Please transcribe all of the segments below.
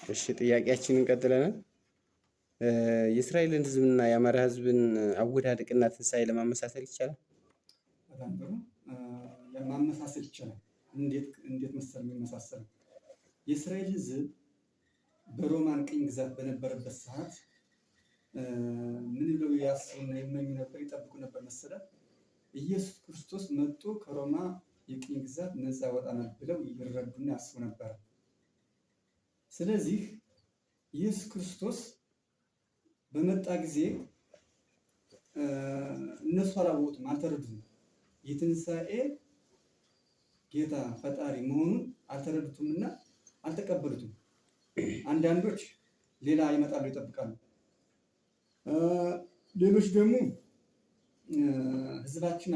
እሺ ጥያቄያችንን ቀጥለናል። የእስራኤልን ህዝብና የአማራ ህዝብን አወዳደቅና ትንሣኤ ለማመሳሰል ይቻላል? በጣም ጥሩ። ማመሳሰል ይቻላል። እንዴት መሰል የሚመሳሰለው? የእስራኤል ህዝብ በሮማን ቅኝ ግዛት በነበረበት ሰዓት ምን ብለው ያስቡና ይመኙ ነበር፣ ይጠብቁ ነበር መሰለህ? ኢየሱስ ክርስቶስ መጥቶ ከሮማ የቅኝ ግዛት ነፃ ያወጣናል ብለው ይረዱና ያስቡ ነበር። ስለዚህ ኢየሱስ ክርስቶስ በመጣ ጊዜ እነሱ አላወቁትም፣ አልተረዱትም። የትንሣኤ ጌታ ፈጣሪ መሆኑን አልተረዱትምና አልተቀበሉትም። አንዳንዶች ሌላ ይመጣሉ ይጠብቃሉ። ሌሎች ደግሞ ህዝባችን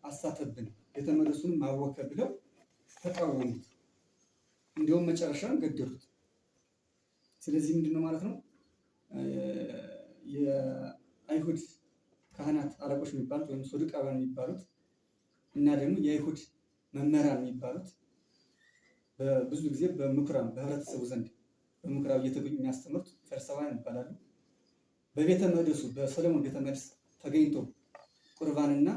አሳተብን፣ ቤተ መቅደሱንም አወከ ብለው ተቃወሙት። እንዲሁም መጨረሻም ገደሉት። ስለዚህ ምንድነው ማለት ነው? የአይሁድ ካህናት አለቆች የሚባሉት ወይም ሰዱቃውያን የሚባሉት እና ደግሞ የአይሁድ መምህራን የሚባሉት ብዙ ጊዜ በምኩራብ በህብረተሰቡ ዘንድ በምኩራብ እየተገኙ የሚያስተምሩት ፈሪሳውያን ይባላሉ። በቤተ መቅደሱ በሰሎሞን ቤተ መቅደስ ተገኝቶ ቁርባንና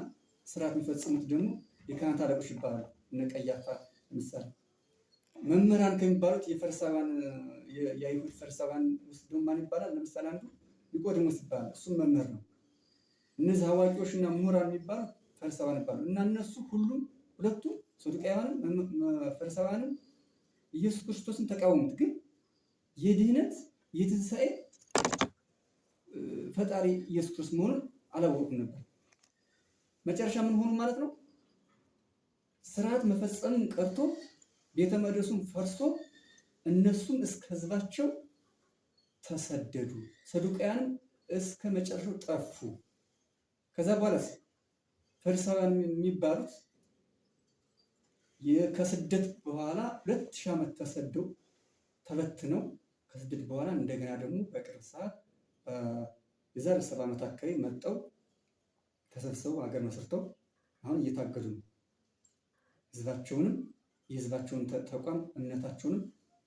ስርዓት የሚፈጽሙት ደግሞ የካህናት አለቆች ይባላሉ። እነ ቀያፋ ለምሳሌ። መምህራን ከሚባሉት የፈሪሳውያን የአይሁድ ፈሪሳውያን ውስጥ ደግሞ ማን ይባላል? ለምሳሌ አንዱ ኒቆዲሞስ ይባላል። እሱም መምህር ነው። እነዚህ አዋቂዎችና ምሁራን የሚባሉት ፈሪሳውያን ይባላሉ። እና እነሱ ሁሉም ሁለቱም ሰዱቃውያንም ፈሪሳውያንም ኢየሱስ ክርስቶስን ተቃወሙት። ግን የድህነት የትንሣኤ ፈጣሪ ኢየሱስ ክርስቶስ መሆኑን አላወቁም ነበር። መጨረሻ ምን ሆኑ ማለት ነው? ስርዓት መፈጸምን ቀርቶ ቤተ መቅደሱን ፈርሶ እነሱም እስከ ህዝባቸው ተሰደዱ። ሰዱቃውያንም እስከ መጨረሻው ጠፉ። ከዛ በኋላ ፈሪሳውያን የሚባሉት ከስደት በኋላ 2000 ዓመት ተሰደው ተበትነው ከስደት በኋላ እንደገና ደግሞ በቅርብ ሰዓት የዛሬ 70 ዓመት አካባቢ መጠው ተሰብስበው ሀገር መስርተው አሁን እየታገዱ ነው። ህዝባቸውንም የህዝባቸውን ተቋም እምነታቸውንም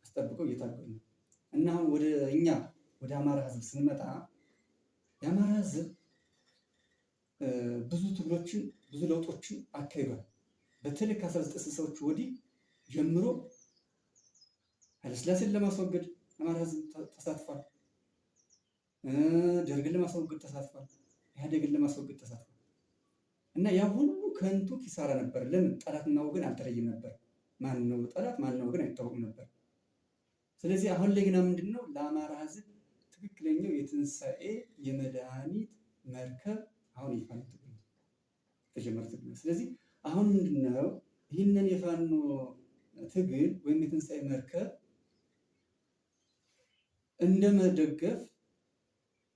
አስጠብቀው እየታገዱ ነው። እና አሁን ወደ አማራ ህዝብ ስንመጣ የአማራ ህዝብ ብዙ ትግሎችን ብዙ ለውጦችን አካሂዷል። በተለይ ከ1960ዎቹ ወዲህ ጀምሮ ኃይለሥላሴን ለማስወገድ አማራ ህዝብ ተሳትፏል። ደርግን ለማስወገድ ተሳትፏል። ኢህአዴግን ለማስወገድ ተሳትፏል። እና ያ ሁሉ ከንቱ ኪሳራ ነበር። ለምን? ጠላትና ወገን አልተለየም ነበር። ማን ነው ጠላት ማን ነው ወገን አይታወቅም ነበር። ስለዚህ አሁን ላይ ግና ምንድነው ለአማራ ህዝብ ትክክለኛው የትንሣኤ የመድኃኒት መርከብ አሁን የፋኖ ትግል ተጀመረ ትግል። ስለዚህ አሁን ምንድነው ይህንን የፋኖ ትግል ወይም የትንሣኤ መርከብ እንደመደገፍ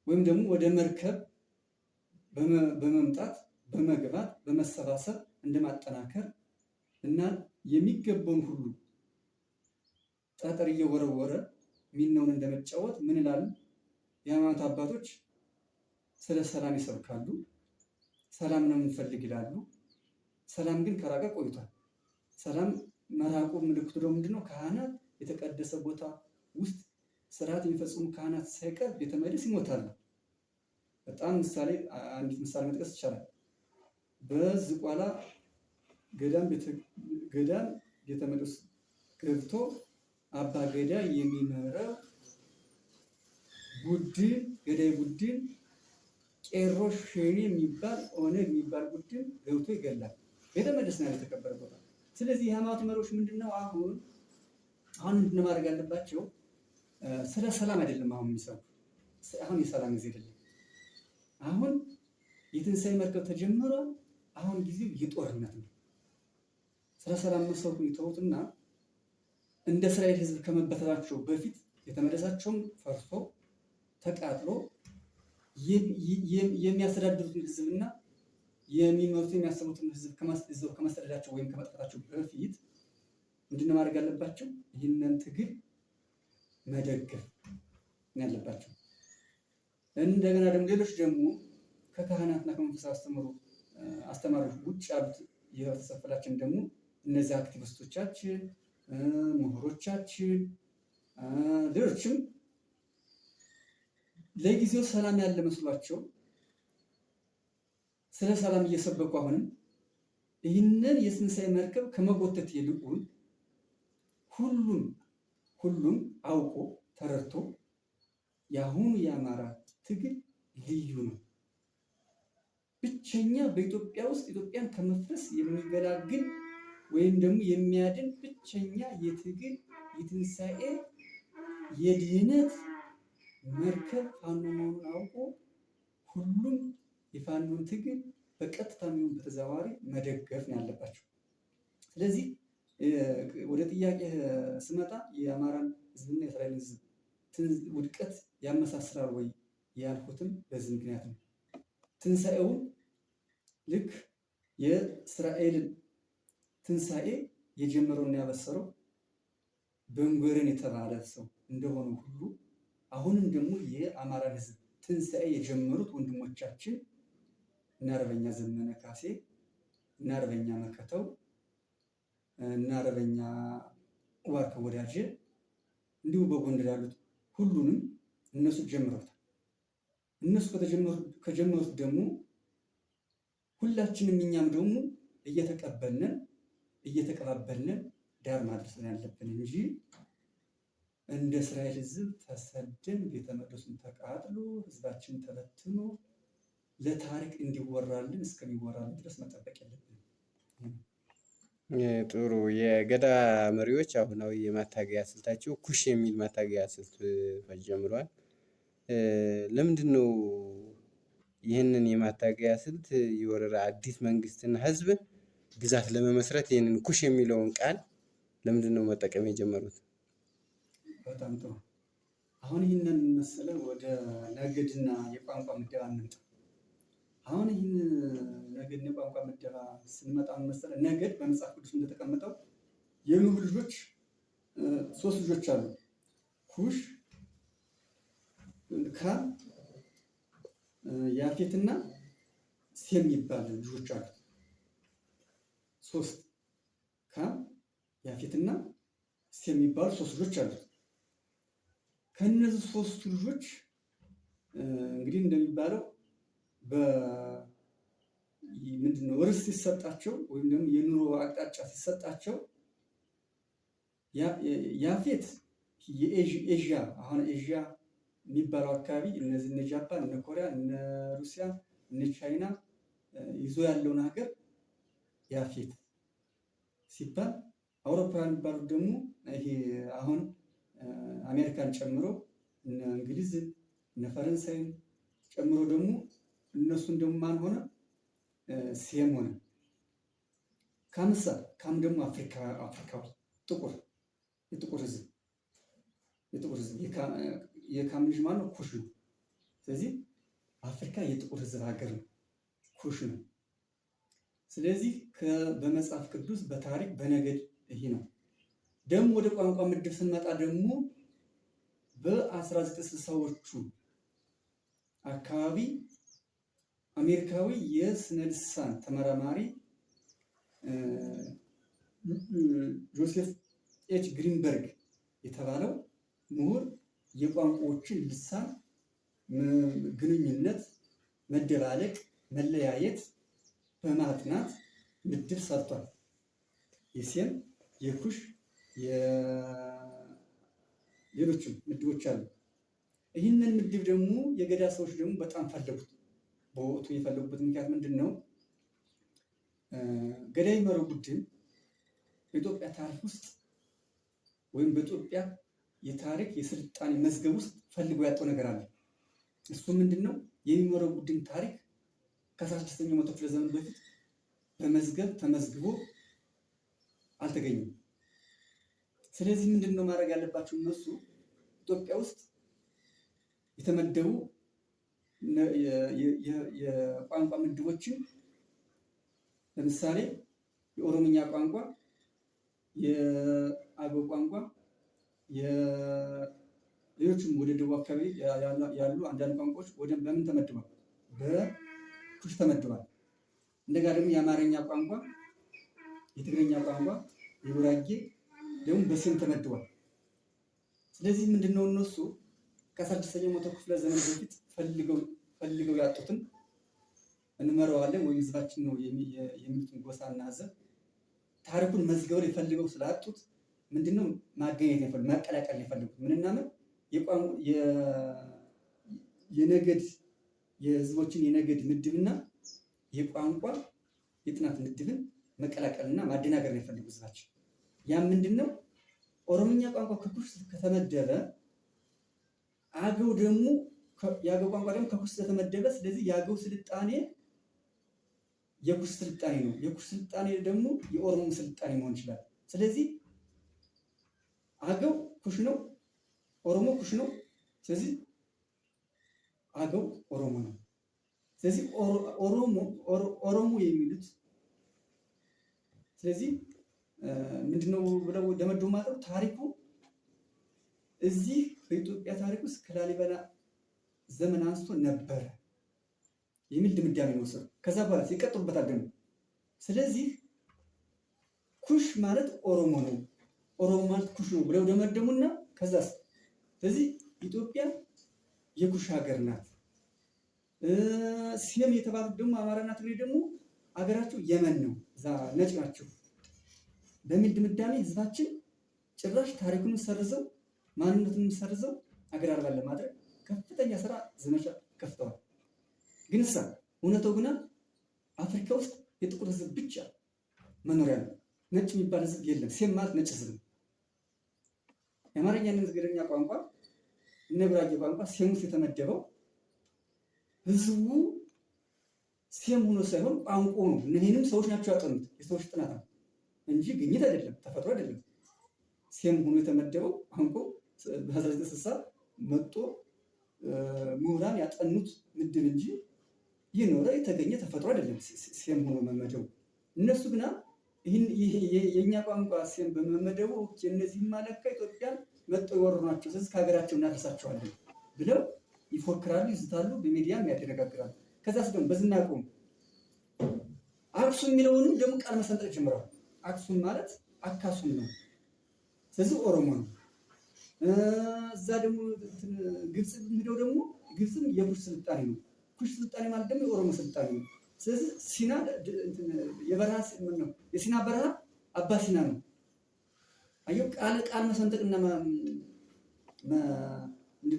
ወይም ደግሞ ወደ መርከብ በመምጣት በመግባት በመሰባሰብ እንደማጠናከር እና የሚገባውን ሁሉ ጠጠር እየወረወረ ሚናውን እንደመጫወት ምን ይላሉ የሃይማኖት አባቶች? ስለ ሰላም ይሰብካሉ። ሰላም ነው የምንፈልግ ይላሉ። ሰላም ግን ከራቀ ቆይቷል። ሰላም መራቁ ምልክቱ ደግሞ ምንድነው? ካህናት የተቀደሰ ቦታ ውስጥ ስርዓት የሚፈጽሙ ካህናት ሳይቀር ቤተ መቅደስ ይሞታሉ። በጣም አንዲት ምሳሌ መጥቀስ ይቻላል። በዝቋላ ገዳም ቤተ መቅደስ ገብቶ አባ ገዳ የሚመራው ቡድን ገዳይ ቡድን ቄሮ ሸኔ የሚባል ኦነግ የሚባል ቡድን ገብቶ ይገላል። ቤተ መቅደስ ነው የተከበረ ቦታ። ስለዚህ የሃይማኖት መሪዎች ምንድነው አሁን ምንድነው ማድረግ ያለባቸው? ስለ ሰላም አይደለም አሁን የሚሰሩ። አሁን የሰላም ጊዜ አይደለም። አሁን የትንሣኤ መርከብ ተጀምሯል። አሁን ጊዜው የጦርነት ነው። ስለ ሰላም መስበኩን ይተውትና እንደ እስራኤል ህዝብ ከመበተናቸው በፊት ቤተ መቅደሳቸውም ፈርሶ ተቃጥሎ የሚያስተዳድሩትን ህዝብና የሚያሰሙትን ህዝብ ከማስተዳደራቸው ወይም ከመጥፋታቸው በፊት ምንድነው ማድረግ ያለባቸው? ይህንን ትግል መደገፍ ያለባቸው። እንደገና ደግሞ ሌሎች ደግሞ ከካህናትና ከመንፈሳዊ አስተማሪዎች ውጭ ያሉት የህብረተሰብ ክፍላችን ደግሞ እነዚህ አክቲቪስቶቻችን፣ ምሁሮቻችን፣ ሌሎችም ለጊዜው ሰላም ያለ መስሏቸው ስለ ሰላም እየሰበኩ አሁንም ይህንን የትንሣኤ መርከብ ከመጎተት ይልቁን ሁሉም አውቆ ተረድቶ የአሁኑ የአማራ ትግል ልዩ ነው። ብቸኛ በኢትዮጵያ ውስጥ ኢትዮጵያን ከመፍረስ የሚገላግል ወይም ደግሞ የሚያድን ብቸኛ የትግል የትንሣኤ የድህነት መርከብ ፋኖ መሆኑን አውቆ ሁሉም የፋኖን ትግል በቀጥታ የሚሆን በተዘዋዋሪ መደገፍ ነው ያለባቸው። ስለዚህ ወደ ጥያቄ ስመጣ የአማራን ህዝብና የእስራኤልን ህዝብ ውድቀት ያመሳስላል ወይ ያልኩትም በዚህ ምክንያት ነው። ትንሣኤውን ልክ የእስራኤልን ትንሣኤ የጀመረውና ያበሰረው ቤንጉሪዮን የተባለ ሰው እንደሆነ ሁሉ አሁንም ደግሞ የአማራን ህዝብ ትንሣኤ የጀመሩት ወንድሞቻችን እነ አርበኛ ዘመነ ካሴ፣ እነ አርበኛ መከተው፣ እነ አርበኛ ዋርካው ወዳጄ እንዲሁ በጎንደር ያሉት ሁሉንም እነሱ ጀምረውታል። እነሱ ከጀመሩት ደግሞ ሁላችንም እኛም ደግሞ እየተቀባበልን ዳር ማድረስ ያለብን እንጂ እንደ እስራኤል ህዝብ ተሰደን ቤተ መቅደሱን ተቃጥሎ ህዝባችን ተበትኖ ለታሪክ እንዲወራልን እስከሚወራልን ድረስ መጠበቅ የለብንም። ጥሩ። የገዳ መሪዎች አሁናዊ የማታገያ ስልታቸው ኩሽ የሚል ማታገያ ስልት ጀምረዋል። ለምንድን ነው ይህንን የማታገያ ስልት የወረራ አዲስ መንግስትና ህዝብን ግዛት ለመመስረት ይህንን ኩሽ የሚለውን ቃል ለምንድን ነው መጠቀም የጀመሩት? በጣም ጥሩ። አሁን ይህንን መሰለ ወደ ነገድና የቋንቋ ምደባ እንምጣ። አሁን ይህን ነገድና የቋንቋ ምደባ ስንመጣ መሰለ ነገድ በመጽሐፍ ቅዱስ እንደተቀመጠው የኖህ ልጆች 3 ልጆች አሉ። ኩሽ፣ ካም፣ ያፌትና ሴም የሚባሉ ልጆች አሉ። 3 ካም፣ ያፌትና ሴም የሚባሉ 3 ልጆች አሉ። ከነዚህ 3 ልጆች እንግዲህ እንደሚባለው ምንድነው ርስት ሲሰጣቸው ወይም ደግሞ የኑሮ አቅጣጫ ሲሰጣቸው ያፌት የኤዥያ አሁን ኤዥያ የሚባለው አካባቢ እነዚህ እነ ጃፓን፣ እነ ኮሪያ፣ እነ ሩሲያ፣ እነ ቻይና ይዞ ያለውን ሀገር ያፌት ሲባል፣ አውሮፓውያን የሚባሉት ደግሞ ይሄ አሁን አሜሪካን ጨምሮ እነ እንግሊዝን እነ ፈረንሳይን ጨምሮ ደግሞ እነሱን ደግሞ ማን ሆነ? ሴም ሆነ። ካም ደግሞ አፍሪካዊ የጥቁር ህዝብ የካም ልጅ ማለት ነው ኩሽ ነው። ስለዚህ አፍሪካ የጥቁር ህዝብ ሀገር ነው፣ ኩሽ ነው። ስለዚህ በመጽሐፍ ቅዱስ በታሪክ በነገድ ይሄ ነው። ደግሞ ወደ ቋንቋ ምድብ ስንመጣ ደግሞ በ1960ዎቹ አካባቢ አሜሪካዊ የስነ ልሳን ተመራማሪ ጆሴፍ ኤች ግሪንበርግ የተባለው ምሁር የቋንቋዎችን ልሳን ግንኙነት፣ መደባለቅ፣ መለያየት በማጥናት ምድብ ሰርቷል። የሴም፣ የኩሽ፣ ሌሎችም ምድቦች አሉ። ይህንን ምድብ ደግሞ የገዳ ሰዎች ደግሞ በጣም ፈለጉት። በወቅቱ የፈለጉበት ምክንያት ምንድን ነው? ገዳ የሚመራው ቡድን በኢትዮጵያ ታሪክ ውስጥ ወይም በኢትዮጵያ የታሪክ የስልጣኔ መዝገብ ውስጥ ፈልጎ ያጣው ነገር አለ። እሱ ምንድን ነው? የሚመራው ቡድን ታሪክ ከ16ኛው መቶ ክፍለ ዘመን በፊት በመዝገብ ተመዝግቦ አልተገኘም። ስለዚህ ምንድን ነው ማድረግ ያለባቸው እነሱ? ኢትዮጵያ ውስጥ የተመደቡ የቋንቋ ምድቦችን ለምሳሌ የኦሮምኛ ቋንቋ፣ የአገው ቋንቋ፣ ሌሎችም ወደ ደቡብ አካባቢ ያሉ አንዳንድ ቋንቋዎች በምን ተመድቧል? በኩሽ ተመድቧል። እንደጋ ደግሞ የአማርኛ ቋንቋ፣ የትግርኛ ቋንቋ፣ የጉራጌ ደግሞ በሴም ተመድቧል። ስለዚህ ምንድነው እነሱ ከ16ኛው መቶ ክፍለ ዘመን በፊት ፈልገው ያጡትን እንመራዋለን ወይም ህዝባችን ነው የሚሉትን ጎሳና ህዝብ ታሪኩን መዝገብ ላይ ፈልገው ስላጡት ምንድነው ማገኘት የፈለጉት ማቀላቀል የፈለጉት ምንና ምን የነገድ የህዝቦችን የነገድ ምድብና የቋንቋ የጥናት ምድብን መቀላቀልና ማደናገር ነው የፈለጉት ህዝባችን። ያ ምንድነው ኦሮምኛ ቋንቋ ከኩሽ ከተመደበ አገው ደግሞ የአገው ቋንቋ ደግሞ ከኩሽ ከተመደበ፣ ስለዚህ የአገው ስልጣኔ የኩሽ ስልጣኔ ነው። የኩሽ ስልጣኔ ደግሞ የኦሮሞ ስልጣኔ መሆን ይችላል። ስለዚህ አገው ኩሽ ነው፣ ኦሮሞ ኩሽ ነው። ስለዚህ አገው ኦሮሞ ነው። ስለዚህ ኦሮሞ የሚሉት ስለዚህ ምንድነው ብለው ደመደሙ ማለት ነው። ታሪኩ እዚህ በኢትዮጵያ ታሪክ ውስጥ ከላሊበላ ዘመን አንስቶ ነበረ የሚል ድምዳሜ ነው ወሰዱ። ከዛ በኋላ ይቀጥሉበታል ደግሞ። ስለዚህ ኩሽ ማለት ኦሮሞ ነው፣ ኦሮሞ ማለት ኩሽ ነው ብለው ደመደሙና ከዛስ ስለዚህ ኢትዮጵያ የኩሽ ሀገር ናት። ሴም የተባሉት ደግሞ አማራና ትግሬ ደግሞ ሀገራቸው የመን ነው፣ እዛ ነጭ ናቸው በሚል ድምዳሜ ህዝባችን ጭራሽ ታሪኩን ሰርዘው ማንነቱን ሰርዘው ሀገር አልባ ለማድረግ ከፍተኛ ስራ ዘመቻ ከፍተዋል። ግን እውነታው ግና አፍሪካ ውስጥ የጥቁር ህዝብ ብቻ መኖሪያ ነው። ነጭ የሚባል ህዝብ የለም። ሴም ማለት ነጭ ህዝብ ነው። የአማርኛና ትግርኛ ቋንቋ እና ጉራጌ ቋንቋ ሴም ውስጥ የተመደበው ህዝቡ ሴም ሆኖ ሳይሆን ቋንቋ ነው። እነዚህንም ሰዎች ናቸው ያጠኑት፣ የሰዎች ጥናት ነው እንጂ ግኝት አይደለም፣ ተፈጥሮ አይደለም። ሴም ሆኖ የተመደበው ቋንቋ በ1960 መጥቶ ምሁራን ያጠኑት ምድብ እንጂ የኖረ የተገኘ ተፈጥሮ አይደለም። ሴም ሆኖ መመደቡ እነሱ ግና የኛ ቋንቋ ሴም በመመደቡ እነዚህ ማለካ ኢትዮጵያን መጥቶ የወሩ ናቸው፣ ስለዚህ ከሀገራቸው እናደርሳቸዋለን ብለው ይፎክራሉ፣ ይዝታሉ፣ በሚዲያም ያደነጋግራሉ። ከዛስ ደግሞ በዝና ቆሙ። አክሱም የሚለውንም ደግሞ ቃል መሰንጠቅ ጀምረዋል። አክሱም ማለት አካሱም ነው፣ ስለዚህ ኦሮሞ ነው። እዛ ደግሞ ግብፅ የሚለው ደግሞ ግብፅም የኩሽ ስልጣኔ ነው። ኩሽ ስልጣኔ ማለት ደግሞ የኦሮሞ ስልጣኔ ነው። ስለዚህ ሲና የበረሃ ነው፣ የሲና በረሃ አባ ሲና ነው። አየው ቃል መሰንጠቅና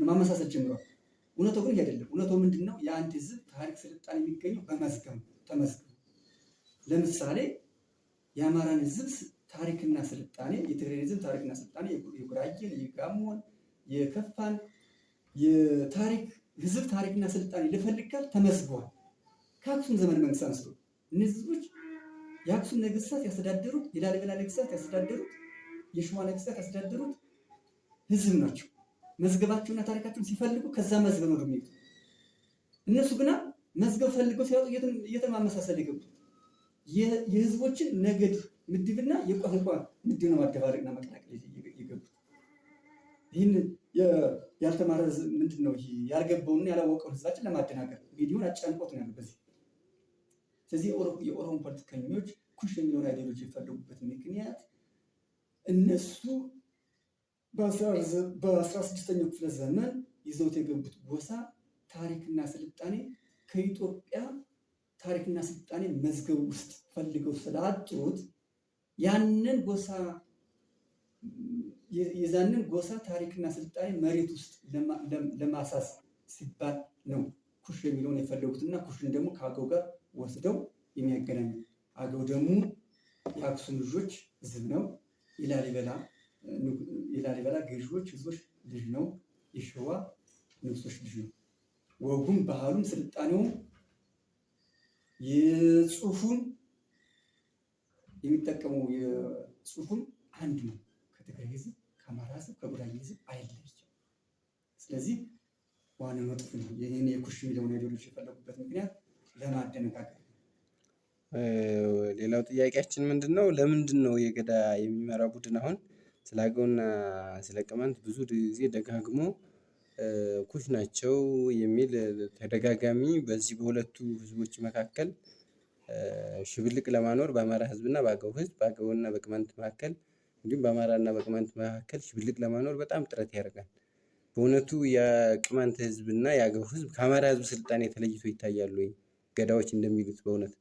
ማመሳሰል ጀምረዋል። እውነታው ግን ይሄ አይደለም። እውነታው ምንድነው? የአንድ ህዝብ ታሪክ ስልጣኔ የሚገኘው በመዝገብ ተመዝግቦ። ለምሳሌ የአማራን ህዝብ ታሪክና ስልጣኔ፣ የትግራይ ህዝብ ታሪክና ስልጣኔ፣ የጉራጌን፣ የጋሞን፣ የከፋን የታሪክ ህዝብ ታሪክና ስልጣኔ ልፈልጋል ተመዝግቧል። ከአክሱም ዘመን መንግስት አንስቶ እነዚህ ህዝቦች የአክሱም ነገስታት ያስተዳደሩት፣ የላሊበላ ነገስታት ያስተዳደሩት፣ የሸዋ ነገስታት ያስተዳደሩት ህዝብ ናቸው። መዝገባቸውና ታሪካቸውን ሲፈልጉ ከዛ መዝገብ ነው የሚሄዱት። እነሱ ግና መዝገብ ፈልገው ሲያወጡ እየተማመሳሰል የገቡት የህዝቦችን ነገድ ምድብና የቋንቋ ምድብ ነው ማደባለቅና መቀላቀል የገቡት። ይህን ያልተማረ ምንድን ነው ይሄ ያልገባውና ያላወቀውን ህዝባችን ለማደናገር ሚዲያውን አጫንቆት ነው ያለው በዚህ። ስለዚህ የኦሮሞ ፖለቲከኞች ኩሽ የሚለውን አይዲዮሎጂ የፈለጉበት ምክንያት እነሱ በ16ኛው ክፍለ ዘመን ይዘውት የገቡት ጎሳ ታሪክና ስልጣኔ ከኢትዮጵያ ታሪክና ስልጣኔ መዝገብ ውስጥ ፈልገው ስላጡት ያንን ጎሳ የዛንን ጎሳ ታሪክና ስልጣኔ መሬት ውስጥ ለማሳስ ሲባል ነው ኩሽ የሚለውን የፈለጉትና ኩሽን ደግሞ ከአገው ጋር ወስደው የሚያገናኙ። አገው ደግሞ የአክሱም ልጆች ህዝብ ነው። የላሊበላ ገዢዎች ህዝቦች ልጅ ነው። የሸዋ ንጉሶች ልጅ ነው። ወጉም ባህሉም ስልጣኔውም የጽሁፉን የሚጠቀመው የጽሁፉን አንድ ነው። ከትግራይ ህዝብ፣ ከአማራ ህዝብ፣ ከጉራጌ ህዝብ አይለይም። ስለዚህ ዋናው ነጥብ ነው። ይህን የኩሽ የሚለውን አይዲዮሎጂ የፈለጉበት ምክንያት ለማደነጋገር። ሌላው ጥያቄያችን ምንድን ነው? ለምንድን ነው የገዳ የሚመራ ቡድን አሁን ስለ አገውና ስለ ቅማንት ብዙ ጊዜ ደጋግሞ ኩሽ ናቸው የሚል ተደጋጋሚ በዚህ በሁለቱ ህዝቦች መካከል ሽብልቅ ለማኖር በአማራ ህዝብና በአገው ህዝብ በአገውና በቅማንት መካከል እንዲሁም በአማራና በቅማንት መካከል ሽብልቅ ለማኖር በጣም ጥረት ያደርጋል። በእውነቱ የቅማንት ህዝብ እና የአገው ህዝብ ከአማራ ህዝብ ስልጣኔ ተለይቶ ይታያሉ ወይ? ገዳዎች እንደሚሉት በእውነት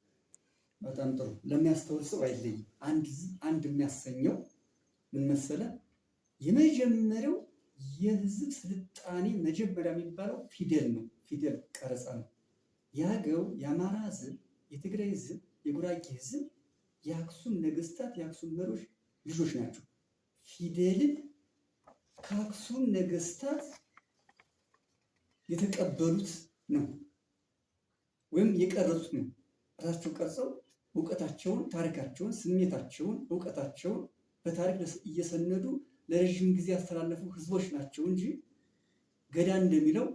በጣም ጥሩ። ለሚያስተውል ሰው አይለይም። አንድ የሚያሰኘው ምን መሰለ? የመጀመሪያው የህዝብ ስልጣኔ መጀመሪያ የሚባለው ፊደል ነው። ፊደል ቀረጻ ነው። የአገው፣ የአማራ ህዝብ፣ የትግራይ ህዝብ፣ የጉራጌ ህዝብ የአክሱም ነገስታት የአክሱም መሪዎች ልጆች ናቸው። ፊደልን ከአክሱም ነገስታት የተቀበሉት ነው ወይም የቀረጹት ነው። ራሳቸው ቀርጸው እውቀታቸውን፣ ታሪካቸውን፣ ስሜታቸውን፣ እውቀታቸውን በታሪክ እየሰነዱ ለረዥም ጊዜ ያስተላለፉ ህዝቦች ናቸው እንጂ ገዳ እንደሚለው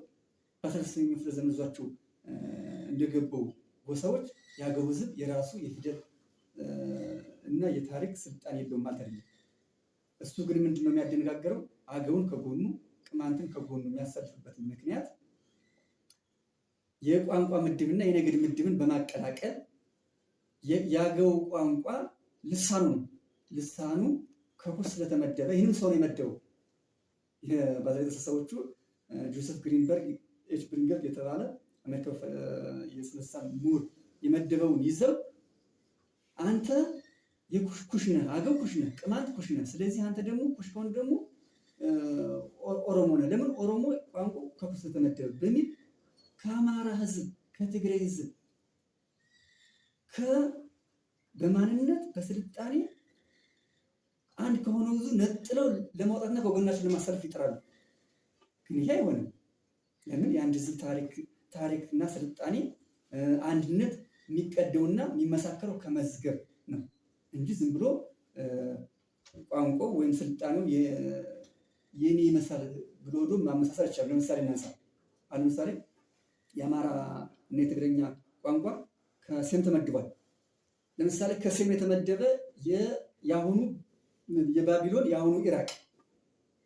በ16ኛው ክፍለ ዘመን ይዟቸው እንደገባው ጎሳዎች የአገው ህዝብ የራሱ የፊደል እና የታሪክ ስልጣኔ የለውም ማለት አይደለም። እሱ ግን ምንድነው የሚያደነጋገረው? አገውን ከጎኑ ቅማንትን ከጎኑ የሚያሰልፍበት ምክንያት የቋንቋ ምድብና የነገድ ምድብን በማቀላቀል የአገው ቋንቋ ልሳኑ ነው። ልሳኑ ከኩሽ ስለተመደበ ይህንም ሰው ነው የመደበው። ባለቤተ ሰዎቹ ጆሴፍ ግሪንበርግ የተባለ አሜሪካ የስነሳን ምሁር የመደበውን ይዘው አንተ የኩሽ ነህ፣ አገው ኩሽ ነህ፣ ቅማንት ኩሽ ነህ። ስለዚህ አንተ ደግሞ ኩሽ ከሆነ ደግሞ ኦሮሞ ነህ። ለምን ኦሮሞ ቋንቋ ከኩሽ ስለተመደበ በሚል ከአማራ ህዝብ ከትግራይ ህዝብ በማንነት በስልጣኔ አንድ ከሆነው ህዝብ ነጥለው ለማውጣትና ከጎናቸው ለማሳለፍ ይጥራሉ። ግን ይሄ አይሆንም። ለምን? የአንድ ህዝብ ታሪክና ስልጣኔ አንድነት የሚቀደውና የሚመሳከረው ከመዝገብ ነው እንጂ ዝም ብሎ ቋንቋው ወይም ስልጣኔው የኔ ይመስላል ብሎ ሄዶ ማመሳሰል ይቻላል። ለምሳሌ እናንሳ። ለምሳሌ የአማራ እና የትግረኛ ቋንቋ ከሴም ተመድቧል። ለምሳሌ ከሴም የተመደበ የአሁኑ የባቢሎን የአሁኑ ኢራቅ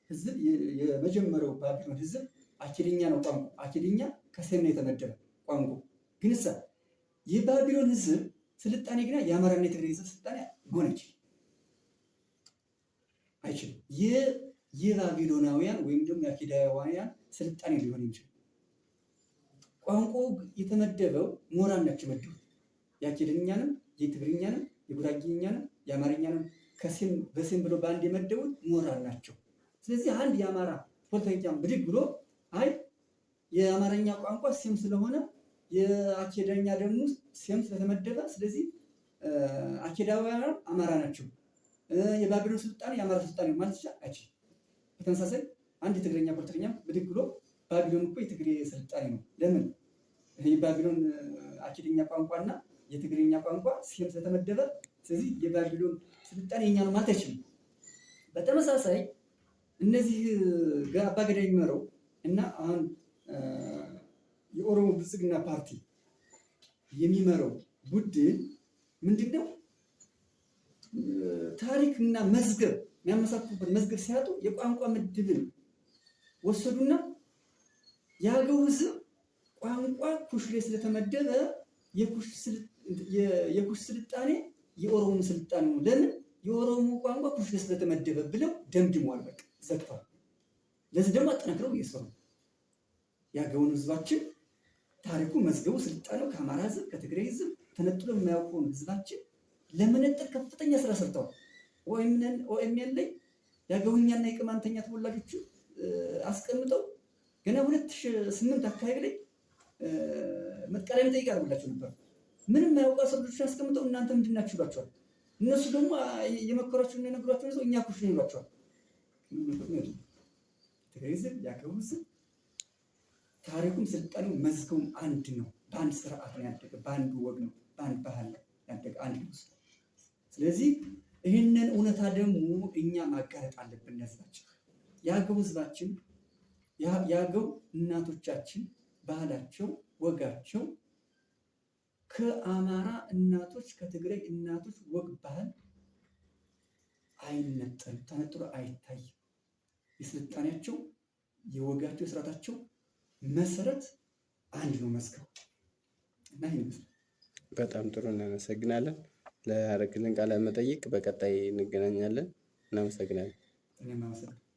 ህዝብ የመጀመሪያው ባቢሎን ህዝብ አኬድኛ ነው ቋንቋ። አኬድኛ ከሴም ነው የተመደበ ቋንቋ። ግን የባቢሎን ህዝብ ስልጣኔ ግን የአማራና የትግራይ ህዝብ ስልጣኔ ሊሆን አይችልም። የባቢሎናውያን ወይም ደግሞ የአኬዳውያን ስልጣኔ ሊሆን የሚችል ቋንቋው የተመደበው ምሁራን ናቸው የመደቡት። የአኬድኛንም፣ የትግርኛንም፣ የጉራጌኛንም፣ የአማርኛንም በሴም ብሎ በአንድ የመደቡት ምሁራን ናቸው። ስለዚህ አንድ የአማራ ፖለቲከኛ ብድግ ብሎ አይ የአማርኛ ቋንቋ ሴም ስለሆነ የአኬዳኛ ደግሞ ሴም ስለተመደበ ስለዚህ አኬዳውያን አማራ ናቸው፣ የባቢሎን ስልጣኔ የአማራ ስልጣኔ ማለት ይችላል አይችልም። በተመሳሳይ አንድ የትግረኛ ፖለቲከኛ ብድግ ብሎ ባቢሎን እኮ የትግሬ ስልጣኔ ነው። ለምን? የባቢሎን አኬድኛ ቋንቋና የትግርኛ ቋንቋ ሴም ስለተመደበ ስለዚህ የባቢሎን ስልጣኔ የኛ ነው ማለት አይችልም። በተመሳሳይ እነዚህ አባገዳ የሚመራው እና አሁን የኦሮሞ ብልጽግና ፓርቲ የሚመራው ቡድን ምንድነው? ታሪክና መዝገብ የሚያመሳክሩበት መዝገብ ሲያጡ የቋንቋ ምድብን ወሰዱና የአገው ህዝብ ቋንቋ ኩሽ ላይ ስለተመደበ የኩሽ ስልጣኔ የኦሮሞ ስልጣኔ ነው። ለምን? የኦሮሞ ቋንቋ ኩሽ ላይ ስለተመደበ ብለው ደምድመዋል። በቃ ዘግተዋል። ለዚህ ደግሞ አጠናክረው እየሰሩ የአገውን ህዝባችን ታሪኩ መዝገቡ ስልጣኔው ከአማራ ህዝብ ከትግራይ ህዝብ ተነጥሎ የማያውቀውን ህዝባችን ለመነጠል ከፍተኛ ስራ ሰርተዋል። ኦኤምኤን ላይ የአገውኛና የቅማንተኛ ተወላጆች አስቀምጠው ገና 2008 አካባቢ ላይ መጥቃላይ ጠይቅ አድርጉላቸው ነበር። ምንም የማያውቁ ሰዎች አስቀምጠው እናንተ ምንድን ናችሁ ይሏቸዋል። እነሱ ደግሞ የመከሯቸውን የነገሯቸውን ሰው እኛ ኩሽ ነው ይሏቸዋል። ትግራይ ህዝብ የአገው ህዝብ ታሪኩም ስልጣኔው መዝገቡም አንድ ነው። በአንድ ስርዓት ነው ያደገ፣ በአንድ ወግ ነው፣ በአንድ ባህል ያደገ አንድ ነው። ስለዚህ ይህንን እውነታ ደግሞ እኛ ማጋለጥ አለብን። ህዝባችን የአገው ህዝባችን የአገው እናቶቻችን ባህላቸው ወጋቸው ከአማራ እናቶች ከትግራይ እናቶች ወግ ባህል አይነጠልም፣ ተነጥሎ አይታይም። የስልጣኔያቸው የወጋቸው የስርዓታቸው መሰረት አንድ ነው መዝገቡ እና ይመስላል። በጣም ጥሩ እናመሰግናለን። ለአረግልን ቃለ መጠይቅ በቀጣይ እንገናኛለን። እናመሰግናለን። እኔም አመሰግናለሁ።